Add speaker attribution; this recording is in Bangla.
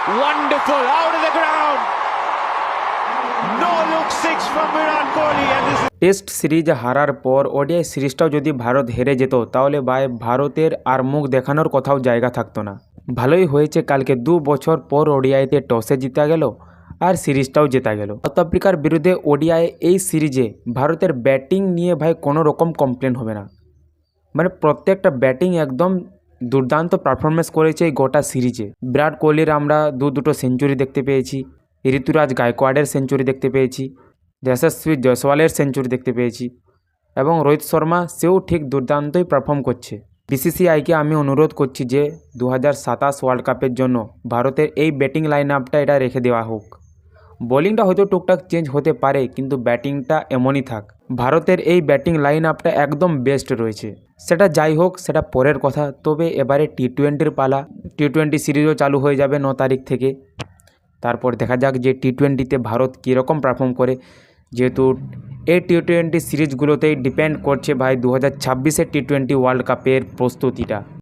Speaker 1: Wonderful, out of the ground. No look six from Virat Kohli and this is
Speaker 2: test series হারার পর ওডিআই সিরিজটাও যদি ভারত হেরে যেত তাহলে ভাই ভারতের আর মুখ দেখানোর কোথাও জায়গা থাকতো না। ভালোই হয়েছে কালকে 2 বছর পর ওডিআইতে টসে জিতা গেল আর সিরিজটাও জেতা গেল। সাউথ আফ্রিকার বিরুদ্ধে ওডিআই এই সিরিজে ভারতের ব্যাটিং নিয়ে ভাই কোনো রকম কমপ্লেন হবে না, মানে প্রত্যেকটা ব্যাটিং একদম দুর্দান্ত পারফরমেন্স করেছে এই গোটা সিরিজে। বিরাট কোহলির আমরা দুটো সেঞ্চুরি দেখতে পেয়েছি, ঋতুরাজ গায়কোয়াড়ের সেঞ্চুরি দেখতে পেয়েছি, যশস্বী জয়সওয়ালের সেঞ্চুরি দেখতে পেয়েছি এবং রোহিত শর্মা সেও ঠিক দুর্দান্তই পারফর্ম করছে। বিসিসিআইকে আমি অনুরোধ করছি যে 2027 ওয়ার্ল্ড কাপের জন্য ভারতের এই ব্যাটিং লাইন আপটা এটা রেখে দেওয়া হোক। বোলিংটা হয়তো টুকটাক চেঞ্জ হতে পারে কিন্তু ব্যাটিংটা এমনই থাক। ভারতের এই ব্যাটিং লাইন আপটা একদম বেস্ট রয়েছে। সেটা যাই হোক, সেটা পরের কথা। তবে এবারে টি-20 পালা, টি-20 সিরিজও চালু হয়ে যাবে 9 তারিখ থেকে। তারপর দেখা যাক যে টি-20তে ভারত কীরকম পারফর্ম করে, যেহেতু এই টি-20 সিরিজগুলোতেই ডিপেন্ড করছে ভাই 2026-এর টি-20 ওয়ার্ল্ড কাপের প্রস্তুতিটা।